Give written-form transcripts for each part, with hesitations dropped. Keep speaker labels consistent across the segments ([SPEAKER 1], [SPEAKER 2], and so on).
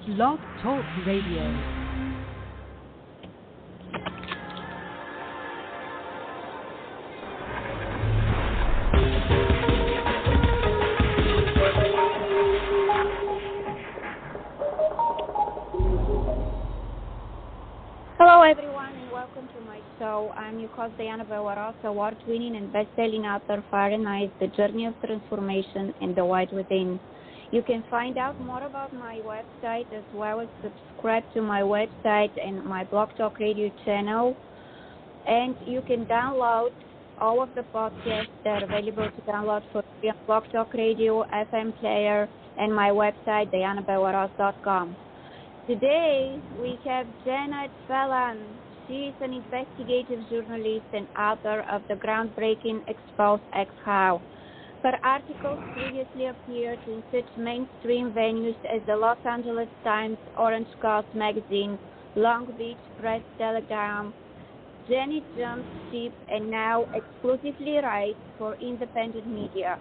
[SPEAKER 1] Blog Talk Radio.
[SPEAKER 2] Hello everyone and welcome to my show. I'm your host Diana Belleros, award-winning and best-selling author Fahrenheit, The Journey of Transformation and the White Within. You can find out more about my website as well as subscribe to my website and my Blog Talk Radio channel. And you can download all of the podcasts that are available to download for free on Blog Talk Radio, FM Player, and my website, dianabelleros.com. Today, we have Janet Phelan. She is an investigative journalist and author of the groundbreaking Exposed Exile. Her articles previously appeared in such mainstream venues as the Los Angeles Times, Orange Coast Magazine, Long Beach Press Telegram. Janet jumped ship and now exclusively writes for independent media.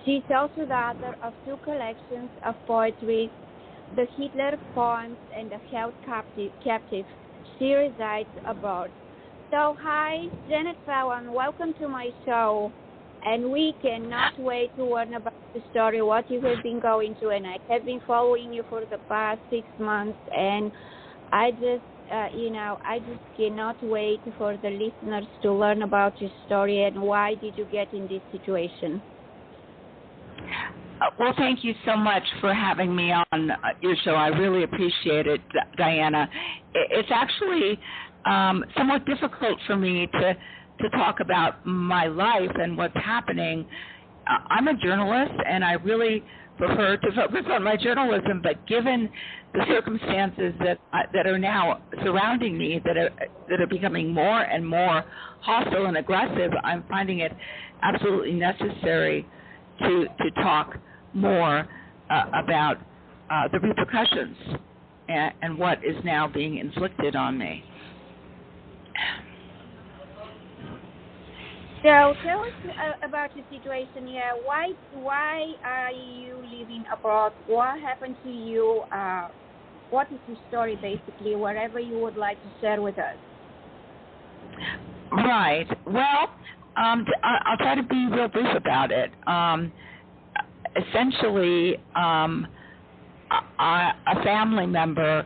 [SPEAKER 2] She is also the author of 2 collections of poetry, The Hitler Poems and The Held Captive. She resides abroad. So, hi, Janet Phelan, welcome to my show. And we cannot wait to learn about the story, what you have been going through. And I have been following you for the past 6 months. And I just, I just cannot wait for the listeners to learn about your story and why did you get in this situation.
[SPEAKER 3] Well, thank you so much for having me on your show. I really appreciate it, Diana. It's actually somewhat difficult for me to talk about my life and what's happening. I'm a journalist, and I really prefer to focus on my journalism, but given the circumstances that are now surrounding me, that are becoming more and more hostile and aggressive, I'm finding it absolutely necessary to talk more about the repercussions and what is now being inflicted on me.
[SPEAKER 2] So tell us about your situation. Yeah, why are you living abroad? What happened to you? What is your story, basically? Whatever you would like to share with us.
[SPEAKER 3] Right. Well, I'll try to be real brief about it. Essentially, a family member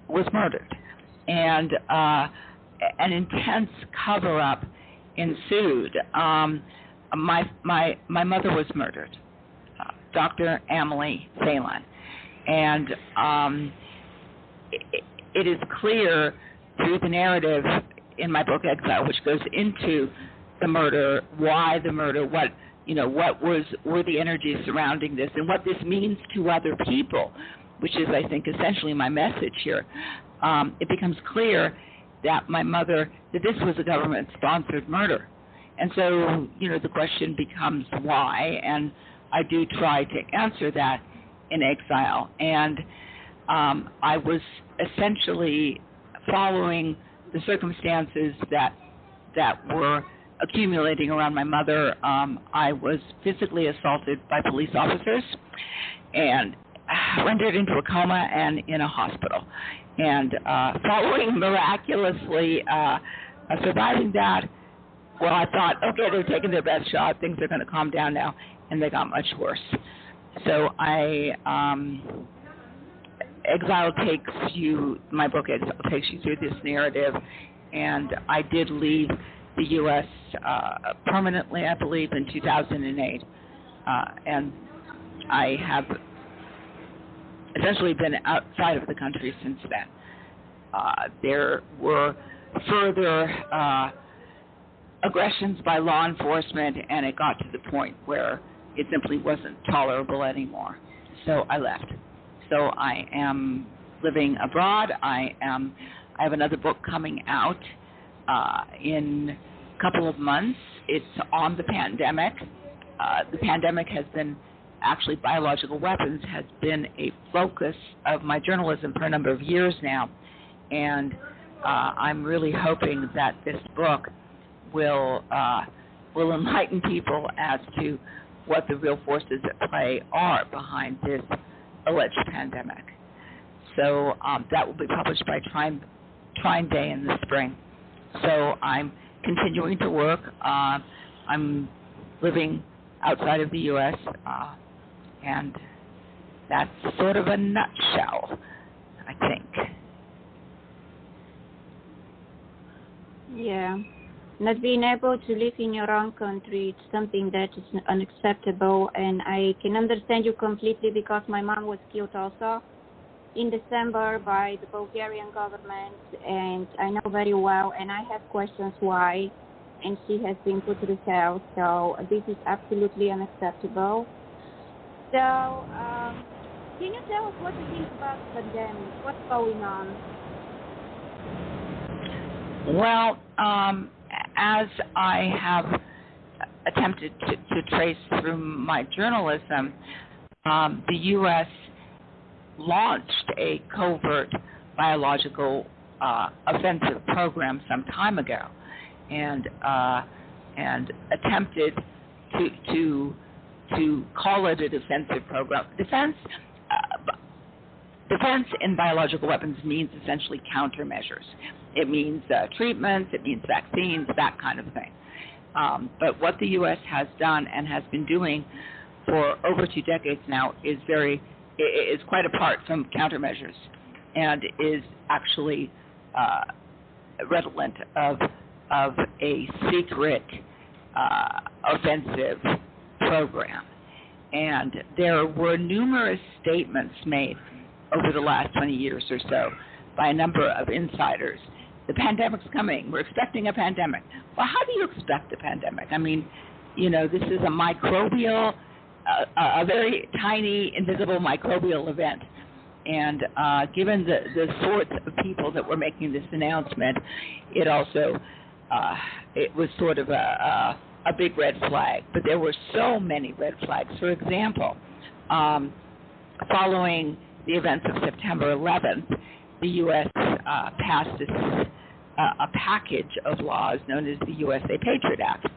[SPEAKER 3] was murdered, and an intense cover-up ensued. My mother was murdered, Dr. Emily Phelan, and it is clear through the narrative in my book Exile, which goes into the murder, why the murder, what were the energies surrounding this, and what this means to other people, which is, I think, essentially my message here. It becomes clear that that this was a government-sponsored murder. And so, the question becomes why, and I do try to answer that in Exile. And I was essentially following the circumstances that were accumulating around my mother. I was physically assaulted by police officers and rendered into a coma and in a hospital. And following miraculously surviving that, well, I thought, okay, they're taking their best shot. Things are going to calm down now, and they got much worse. So Exile takes you, my book Exile takes you through this narrative, and I did leave the U.S. Permanently, I believe, in 2008, and I have essentially been outside of the country since then. There were further aggressions by law enforcement, and it got to the point where it simply wasn't tolerable anymore. So I left. So I am living abroad. I have another book coming out in a couple of months. It's on the pandemic. The pandemic has been, actually biological weapons has been a focus of my journalism for a number of years now. And I'm really hoping that this book will enlighten people as to what the real forces at play are behind this alleged pandemic. So that will be published by Trine Day in the spring. So I'm continuing to work. I'm living outside of the U.S., and that's sort of a nutshell, I think.
[SPEAKER 2] Yeah. Not being able to live in your own country, it's something that is unacceptable, and I can understand you completely because my mom was killed also in December by the Bulgarian government, and I know very well, and I have questions why, and she has been put to hell, so this is absolutely unacceptable. So, can you tell us what you think about the pandemic? What's going on?
[SPEAKER 3] Well, as I have attempted to trace through my journalism, the U.S. launched a covert biological offensive program some time ago, and attempted to call it a defensive program. Defense in biological weapons means essentially countermeasures. It means treatments, it means vaccines, that kind of thing. But what the U.S. has done and has been doing for over 2 decades now is quite apart from countermeasures, and is actually redolent of a secret offensive program. And there were numerous statements made over the last 20 years or so by a number of insiders. The pandemic's coming. We're expecting a pandemic. Well, how do you expect a pandemic? I mean, this is a microbial, a very tiny, invisible microbial event. And given the sorts of people that were making this announcement, it also, it was sort of a big red flag. But there were so many red flags. For example, following the events of September 11th, the U.S. passed a package of laws known as the USA Patriot Act.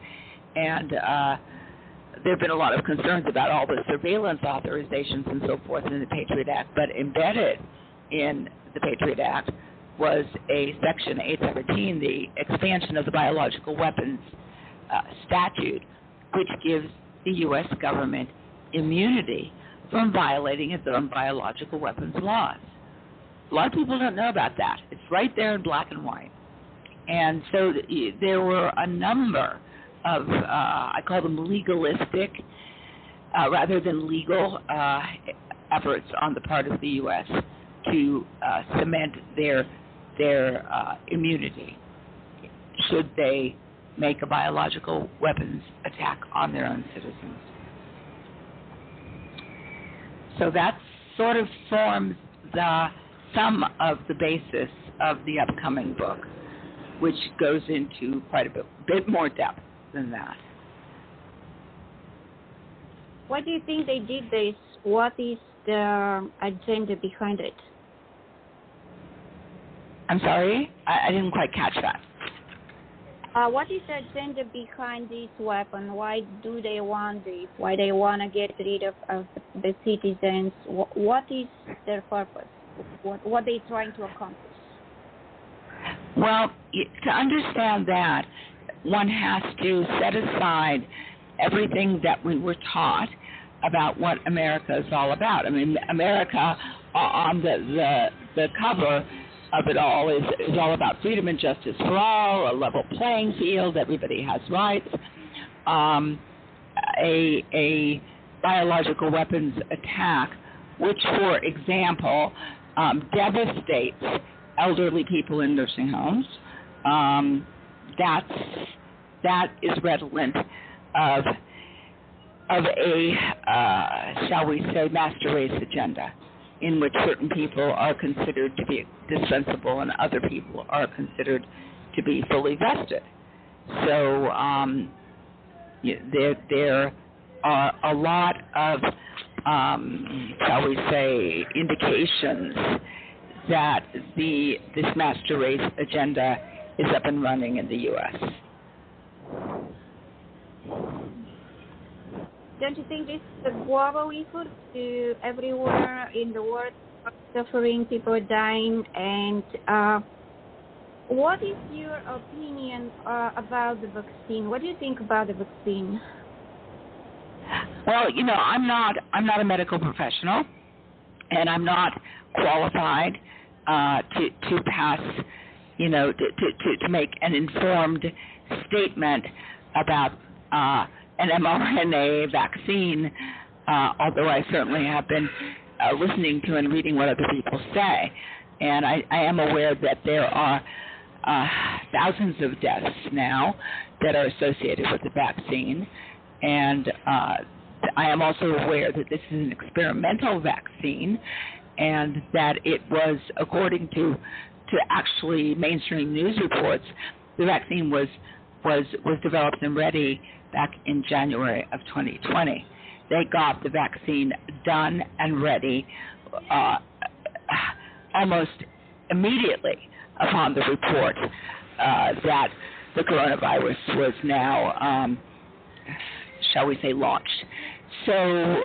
[SPEAKER 3] And there have been a lot of concerns about all the surveillance authorizations and so forth in the Patriot Act, but embedded in the Patriot Act was a Section 817, the expansion of the biological weapons statute, which gives the U.S. government immunity from violating its own biological weapons laws. A lot of people don't know about that. It's right there in black and white. And so there were a number of, I call them legalistic, rather than legal efforts on the part of the U.S. to cement their immunity should they make a biological weapons attack on their own citizens. So that sort of forms some of the basis of the upcoming book, which goes into quite a bit more depth than that.
[SPEAKER 2] Why do you think they did this? What is the agenda behind it?
[SPEAKER 3] I'm sorry? I didn't quite catch that.
[SPEAKER 2] What is the agenda behind this weapon? Why do they want this? Why they want to get rid of the citizens? What is their purpose? What are they trying to accomplish?
[SPEAKER 3] Well, to understand that, one has to set aside everything that we were taught about what America is all about. I mean, America, on the cover of it all, is all about freedom and justice for all, a level playing field, everybody has rights. A biological weapons attack, which, for example, devastates elderly people in nursing homes, that is redolent of a, shall we say, master race agenda, in which certain people are considered to be dispensable and other people are considered to be fully vested. So there are a lot of, shall we say, indications that this master race agenda is up and running in the U.S.
[SPEAKER 2] Don't you think this is a global effort to everywhere in the world suffering, people are dying, and what is your opinion about the vaccine? What do you think about the vaccine?
[SPEAKER 3] Well, I'm not a medical professional, and I'm not qualified to pass, to make an informed statement about an mRNA vaccine. Although I certainly have been listening to and reading what other people say, and I am aware that there are thousands of deaths now that are associated with the vaccine, and I am also aware that this is an experimental vaccine, and that it was, according to actually mainstream news reports, the vaccine was developed and ready back in January of 2020. They got the vaccine done and ready almost immediately upon the report that the coronavirus was now, shall we say, launched. So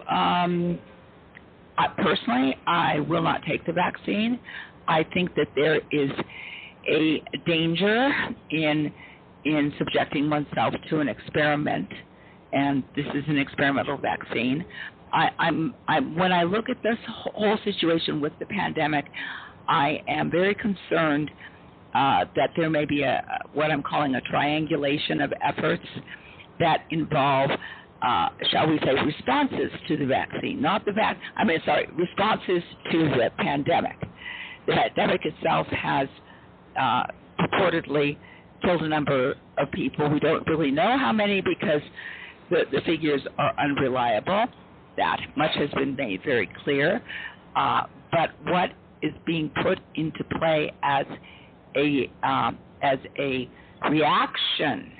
[SPEAKER 3] personally, I will not take the vaccine. I think that there is a danger in subjecting oneself to an experiment, and this is an experimental vaccine. When I look at this whole situation with the pandemic, I am very concerned that there may be what I'm calling a triangulation of efforts that involve, shall we say, responses to the vaccine, responses to the pandemic. The pandemic itself has purportedly killed a number of people. We don't really know how many because the figures are unreliable. That much has been made very clear. But what is being put into play as a reaction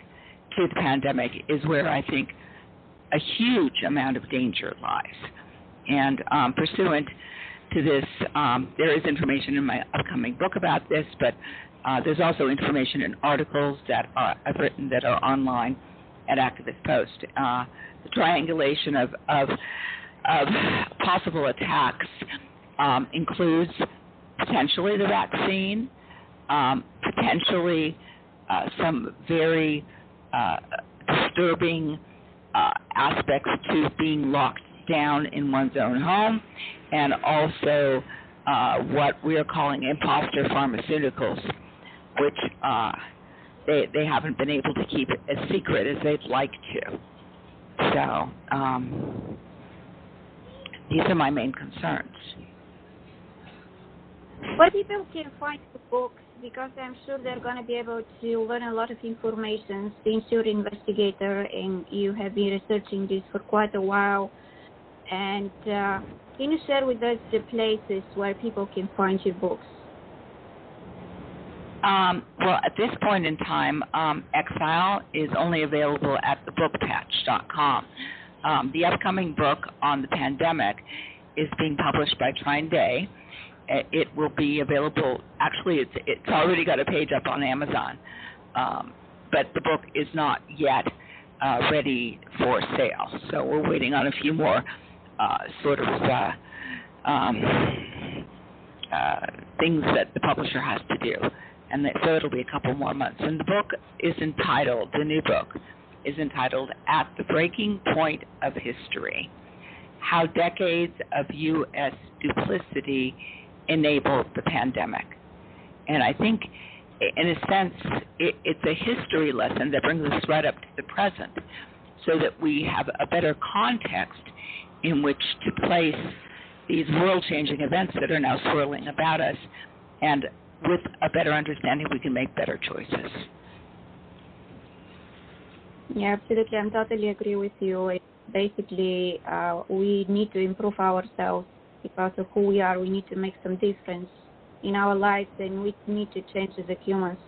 [SPEAKER 3] to the pandemic is where I think a huge amount of danger lies. And pursuant to this, there is information in my upcoming book about this, but there's also information in articles that I've written that are online at Activist Post. The triangulation of possible attacks includes potentially the vaccine, potentially some very disturbing aspects to being locked down in one's own home, and also what we are calling imposter pharmaceuticals, which they haven't been able to keep as secret as they'd like to. So these are my main concerns.
[SPEAKER 2] What people can find the books, because I'm sure they're going to be able to learn a lot of information since you're an investigator and you have been researching this for quite a while. And can you share with us the places where people can find your books?
[SPEAKER 3] Well, at this point in time, Exile is only available at thebookpatch.com. The upcoming book on the pandemic is being published by Trine Day. It will be available. Actually, it's already got a page up on Amazon, but the book is not yet ready for sale. So we're waiting on a few more things that the publisher has to do, and so it'll be a couple more months. And the book is entitled, the new book is entitled, At the Breaking Point of History: How Decades of U.S. Duplicity Enabled the Pandemic. And I think, in a sense, it's a history lesson that brings us right up to the present, so that we have a better context in which to place these world-changing events that are now swirling about us, and with a better understanding, we can make better choices.
[SPEAKER 2] Yeah, absolutely. I'm totally agree with you. It's basically, we need to improve ourselves because of who we are. We need to make some difference in our lives, and we need to change as a humans.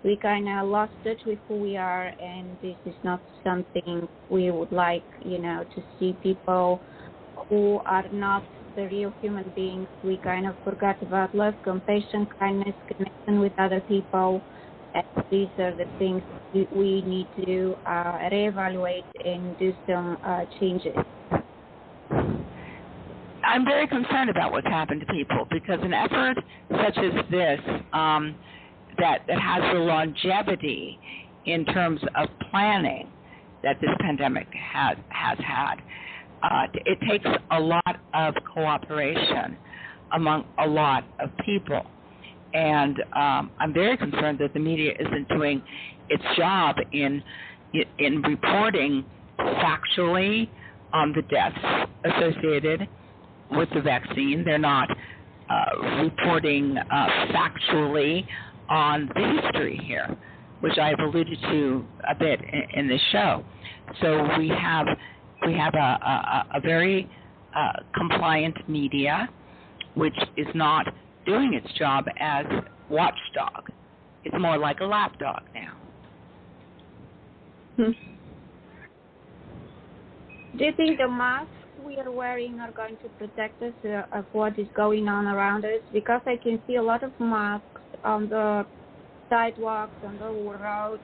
[SPEAKER 2] We kind of lost touch with who we are, and this is not something we would like, to see people who are not the real human beings. We kind of forgot about love, compassion, kindness, connection with other people. And these are the things we need to reevaluate and do some changes.
[SPEAKER 3] I'm very concerned about what's happened to people, because an effort such as this that has the longevity in terms of planning that this pandemic has had, it takes a lot of cooperation among a lot of people. And I'm very concerned that the media isn't doing its job in reporting factually on the deaths associated with the vaccine. They're not reporting factually on the history here, which I've alluded to a bit in this show. So we have a very compliant media, which is not doing its job as watchdog. It's more like a lapdog now.
[SPEAKER 2] Do you think the masks we are wearing are going to protect us of what is going on around us? Because I can see a lot of masks on the sidewalks, on the roads,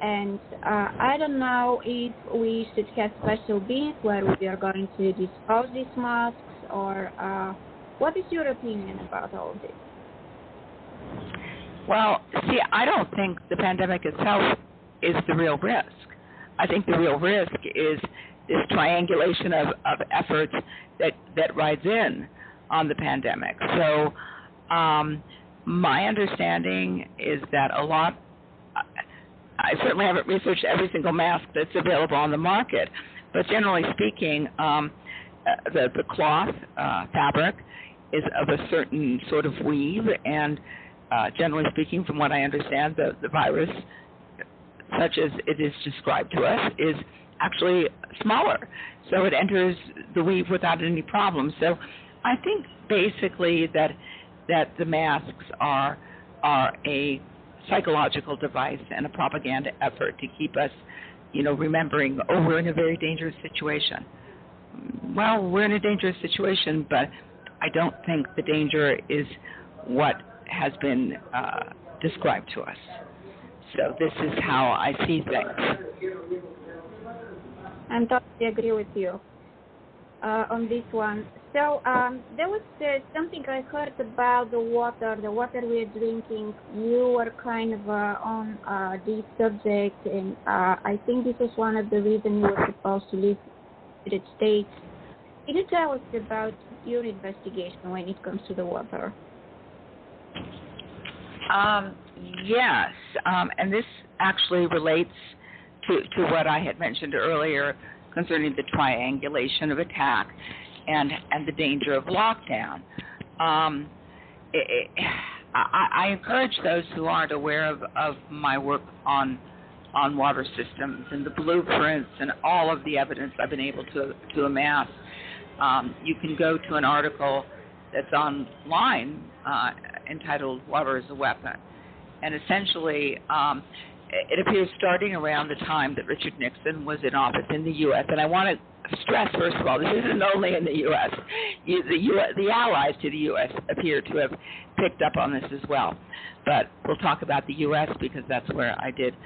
[SPEAKER 2] and I don't know if we should have special bins where we are going to dispose these masks, or what is your opinion about all of this?
[SPEAKER 3] Well, see, I don't think the pandemic itself is the real risk. I think the real risk is this triangulation of efforts that rides in on the pandemic. So my understanding is that I certainly haven't researched every single mask that's available on the market, but generally speaking, the cloth fabric is of a certain sort of weave, and generally speaking, from what I understand, the virus, such as it is described to us, is actually smaller. So it enters the weave without any problem. So I think basically that the masks are a psychological device and a propaganda effort to keep us, remembering, we're in a very dangerous situation. Well, we're in a dangerous situation, but I don't think the danger is what has been described to us. So this is how I see things.
[SPEAKER 2] I totally agree with you on this one. So there was something I heard about the water we're drinking. You were kind of on this subject, and I think this was one of the reasons you were supposed to leave the United States. Can you tell us about your investigation when it comes to the water?
[SPEAKER 3] Yes, and this actually relates to what I had mentioned earlier concerning the triangulation of attack and the danger of lockdown. I encourage those who aren't aware of my work on water systems and the blueprints and all of the evidence I've been able to amass. You can go to an article that's online entitled "Water is a Weapon," and essentially it appears starting around the time that Richard Nixon was in office in the U.S. And I want to stress, first of all, this isn't only in the U.S. The allies to the U.S. appear to have picked up on this as well. But we'll talk about the U.S. because that's where I did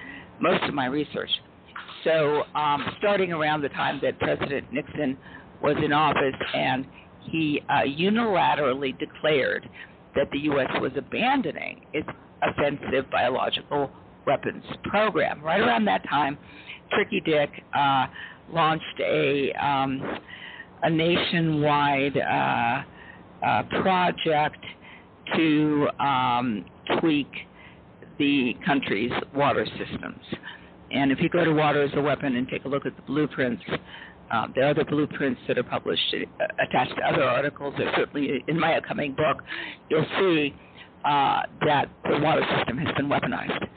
[SPEAKER 3] most of my research. So starting around the time that President Nixon was in office, and he unilaterally declared that the U.S. was abandoning its offensive biological weapons program. Right around that time, Tricky Dick launched a nationwide project to tweak the country's water systems. And if you go to Water as a Weapon and take a look at the blueprints, there are other blueprints that are published attached to other articles. Or certainly in my upcoming book, you'll see that the water system has been weaponized.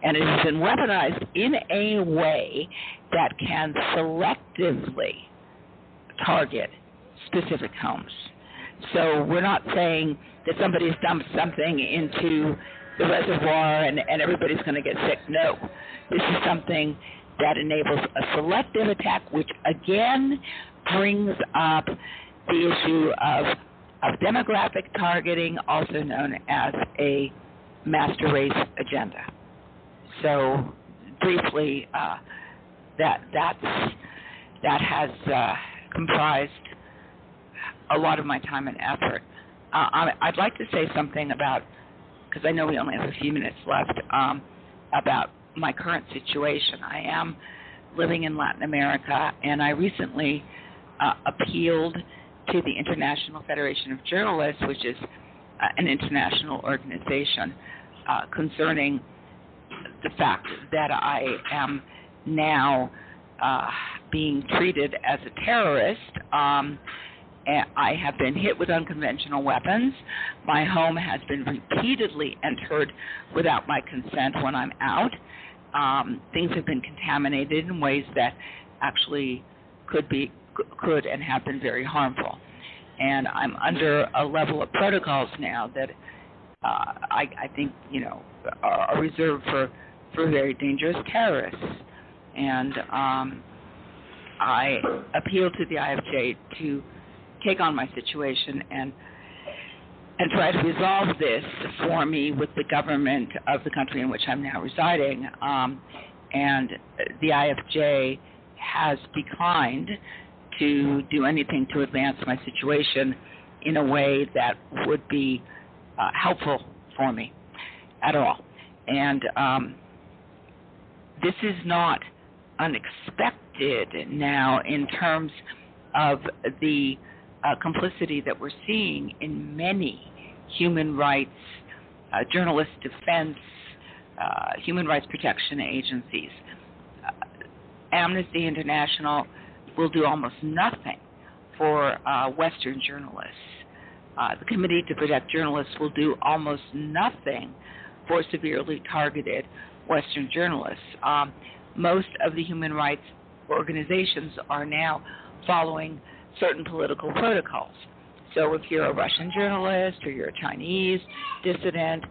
[SPEAKER 3] And it has been weaponized in a way that can selectively target specific homes. So we're not saying that somebody's dumped something into the reservoir and everybody's going to get sick. No. This is something that enables a selective attack, which again brings up the issue of demographic targeting, also known as a master race agenda. So briefly, that has comprised a lot of my time and effort. I'd like to say something about, because I know we only have a few minutes left, about my current situation. I am living in Latin America, and I recently appealed to the International Federation of Journalists, which is an international organization, concerning the fact that I am now being treated as a terrorist. I have been hit with unconventional weapons. My home has been repeatedly entered without my consent when I'm out. Things have been contaminated in ways that actually could and have been very harmful. And I'm under a level of protocols now that I think, are reserved for very dangerous terrorists. And I appeal to the IFJ to take on my situation and try to resolve this for me with the government of the country in which I'm now residing. And the IFJ has declined to do anything to advance my situation in a way that would be helpful for me at all. And this is not unexpected now in terms of the complicity that we're seeing in many human rights, journalist defense, human rights protection agencies. Amnesty International will do almost nothing for Western journalists. The Committee to Protect Journalists will do almost nothing for severely targeted Western journalists. Most of the human rights organizations are now following certain political protocols. So if you're a Russian journalist or you're a Chinese dissident,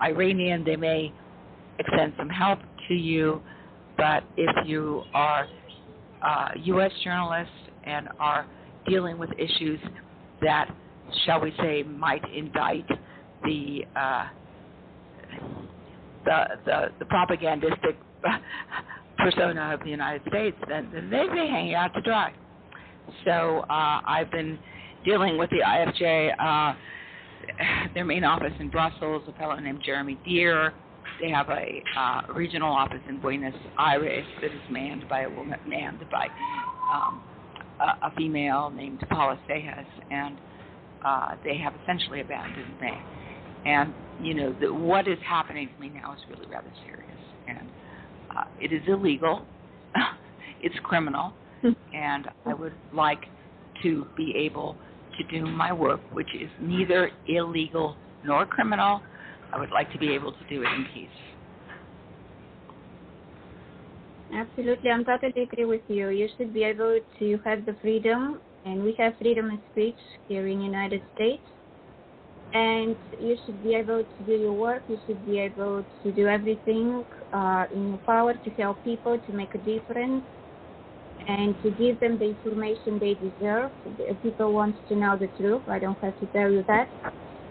[SPEAKER 3] Iranian, they may extend some help to you. But if you are U.S. journalists and are dealing with issues that, shall we say, might indict the propagandistic persona of the United States, then they may hang you out to dry. So I've been dealing with the IFJ, their main office in Brussels, a fellow named Jeremy Deere. They have a regional office in Buenos Aires that is manned by a woman, a female named Paula Sejas, and they have essentially abandoned me. And, what is happening to me now is really rather serious. And it is illegal. It's criminal. And I would like to be able to do my work, which is neither illegal nor criminal. I would like to be able to do it in peace.
[SPEAKER 2] Absolutely, I'm totally agree with you. You should be able to have the freedom, and we have freedom of speech here in the United States. And you should be able to do your work. You should be able to do everything in your power to help people, to make a difference, and to give them the information they deserve. People want to know the truth. I don't have to tell you that.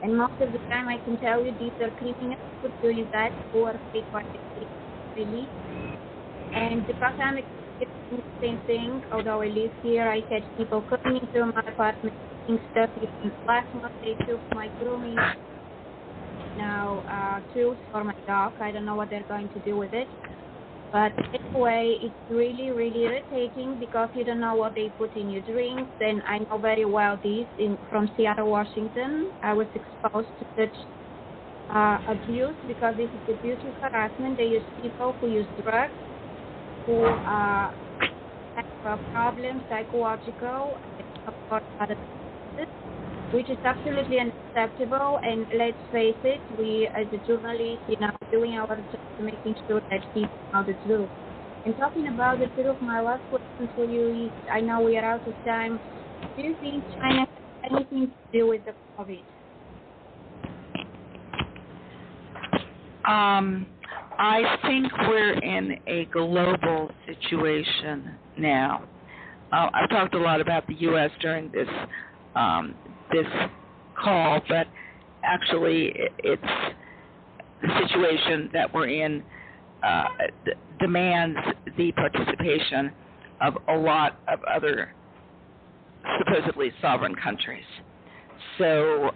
[SPEAKER 2] And most of the time, I can tell you these are criminals for doing that, who are paid by the police. And because I'm experiencing the same thing, although I live here, I had people coming into my apartment, taking stuff. Even last month, they took my grooming tools for my dog. I don't know what they're going to do with it. But anyway, it's really, really irritating because you don't know what they put in your drinks. And I know very well this from Seattle, Washington. I was exposed to such abuse because this is abuse and harassment. They use people who use drugs, who have problems, psychological, or other diseases, which is absolutely unacceptable. And let's face it, we as a journalist, doing our job, making sure that people know the truth. And talking about the truth, my last question for you is, I know we are out of time. Do you think China has anything to do with the COVID?
[SPEAKER 3] I think we're in a global situation now. I've talked a lot about the U.S. during this call, but actually it's the situation that we're in demands the participation of a lot of other supposedly sovereign countries. So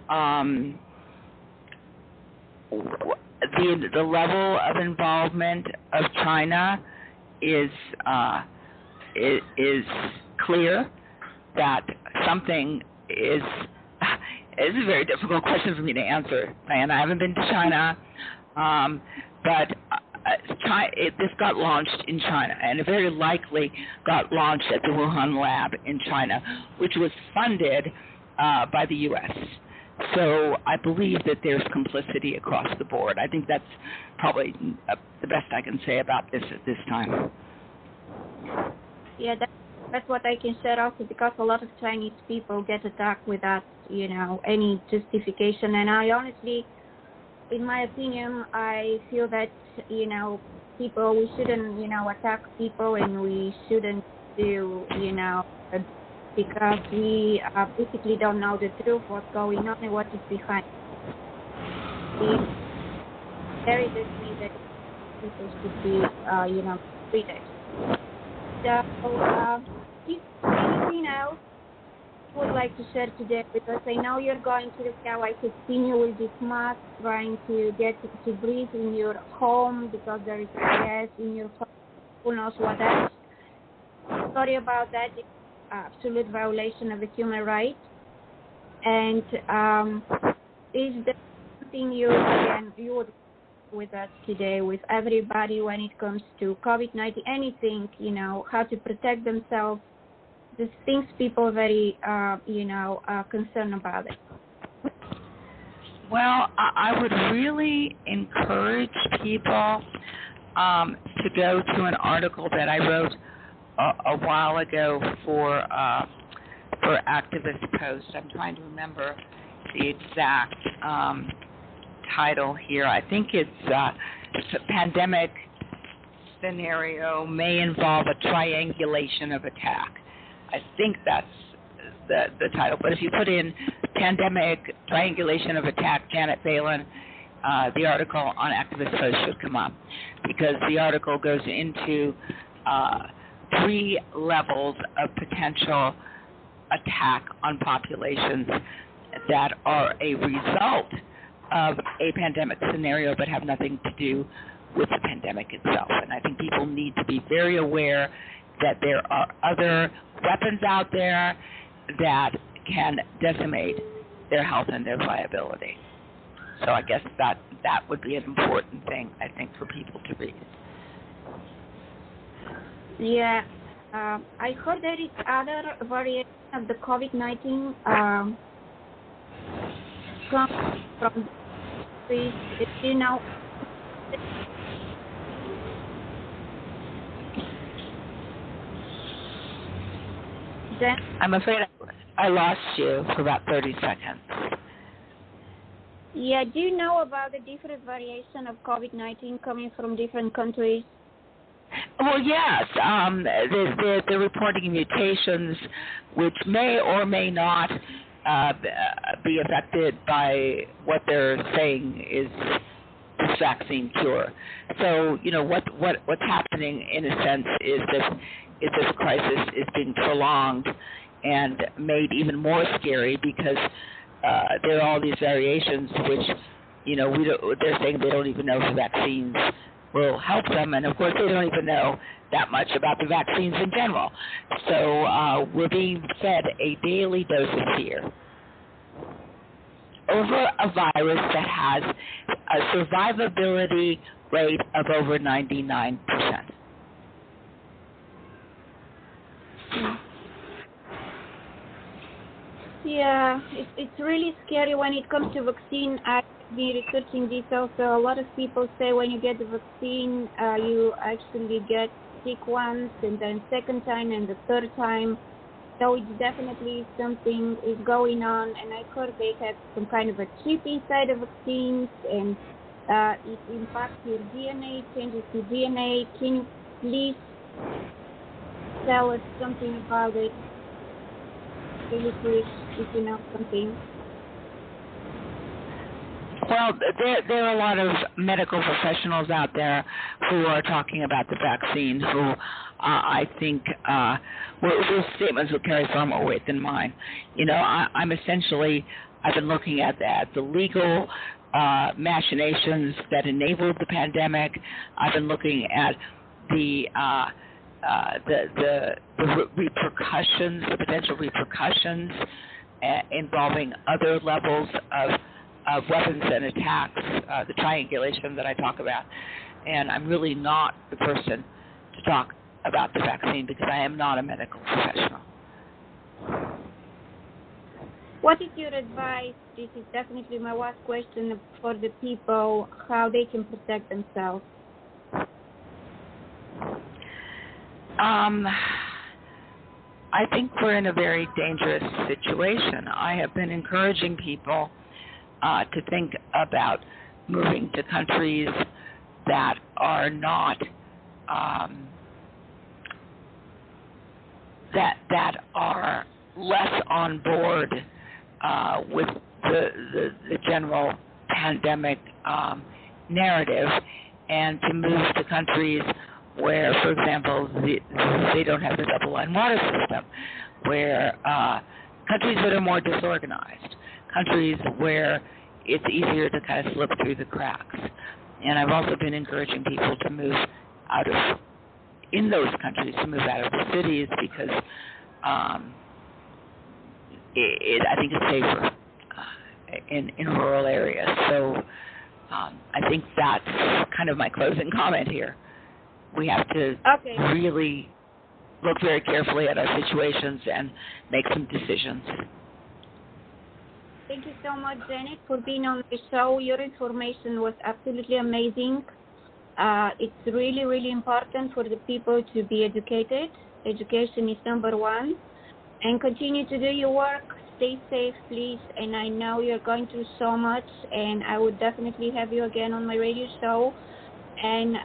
[SPEAKER 3] the level of involvement of China is clear. That something is. It's a very difficult question for me to answer, Diana. I haven't been to China, but this got launched in China, and it very likely got launched at the Wuhan lab in China, which was funded by the U.S. So I believe that there's complicity across the board. I think that's probably the best I can say about this at this time.
[SPEAKER 2] Yeah, that's what I can share also, because a lot of Chinese people get attacked without, any justification. And I honestly, in my opinion, I feel that, people, we shouldn't, attack people, and we shouldn't do, because we basically don't know the truth, what's going on and what is behind. Very different that people should be, treated. So, is anything else you would like to share today? Because I know you're going to how I could see you with this mask, trying to get to breathe in your home because there is gas in your home. Who knows what else? Sorry about that. It's absolute violation of the human right. And is there something you would with us today, with everybody, when it comes to COVID-19, anything, how to protect themselves, the things people are very, concerned about it?
[SPEAKER 3] Well, I would really encourage people to go to an article that I wrote a while ago for Activist Post. I'm trying to remember the exact title here. I think it's a pandemic scenario may involve a triangulation of attack. I think that's the title. But if you put in pandemic triangulation of attack, Janet Phelan, the article on Activist Post should come up, because the article goes into 3 levels of potential attack on populations that are a result of a pandemic scenario but have nothing to do with the pandemic itself. And I think people need to be very aware that there are other weapons out there that can decimate their health and their viability. So I guess that would be an important thing, I think, for people to read.
[SPEAKER 2] Yeah. I heard there is other variation of the COVID-19 come from Then
[SPEAKER 3] I'm afraid I lost you for about 30 seconds.
[SPEAKER 2] Yeah, do you know about the different variation of COVID-19 coming from different countries?
[SPEAKER 3] Well, yes. They're reporting mutations which may or may not be affected by what they're saying is this vaccine cure. So, what's happening in a sense is that this crisis is being prolonged and made even more scary because there are all these variations which, they're saying they don't even know if the vaccines will help them, and of course they don't even know that much about the vaccines in general. So we're being fed a daily dose of fear over a virus that has a survivability rate of over 99%.
[SPEAKER 2] Yeah, it's really scary when it comes to vaccine. I've been researching this also. A lot of people say when you get the vaccine, you actually get sick once, and then second time, and the third time. So it's definitely something is going on, and I heard they have some kind of a chip inside the vaccines, and it impacts your DNA, changes your DNA. Can you please tell us something about it? Really quick, if you know something.
[SPEAKER 3] Well, Well, there are a lot of medical professionals out there who are talking about the vaccine who I think those statements will carry far more weight than mine. You know, I've been looking at the legal machinations that enabled the pandemic. I've been looking at the repercussions, the potential repercussions involving other levels of weapons and attacks, the triangulation that I talk about. And I'm really not the person to talk about the vaccine because I am not a medical professional.
[SPEAKER 2] What is your advice? This is definitely my last question for the people, how they can protect themselves.
[SPEAKER 3] I think we're in a very dangerous situation. I have been encouraging people to think about moving to countries that are not that are less on board with the general pandemic narrative, and to move to countries where, for example, they don't have the double-line water system, where countries that are more disorganized, countries where it's easier to kind of slip through the cracks. And I've also been encouraging people to move in those countries, to move out of the cities because I think it's safer in rural areas. So I think that's kind of my closing comment here. We have to really look very carefully at our situations and make some decisions.
[SPEAKER 2] Thank you so much, Janet, for being on the show. Your information was absolutely amazing. It's really, really important for the people to be educated. Education is number one. And continue to do your work. Stay safe, please. And I know you're going through so much, and I would definitely have you again on my radio show. And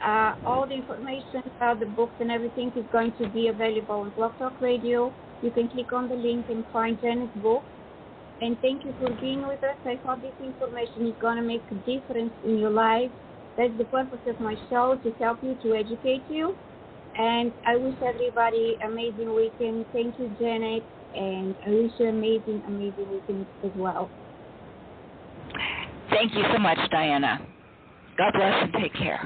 [SPEAKER 2] all the information about the books and everything is going to be available on Blog Talk Radio. You can click on the link and find Janet's book. And thank you for being with us. I hope this information is going to make a difference in your life. That's the purpose of my show, to help you, to educate you. And I wish everybody an amazing weekend. Thank you, Janet. And I wish you an amazing, amazing weekend as well.
[SPEAKER 3] Thank you so much, Diana. God bless and take care.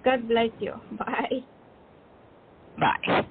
[SPEAKER 2] God bless you. Bye.
[SPEAKER 3] Bye.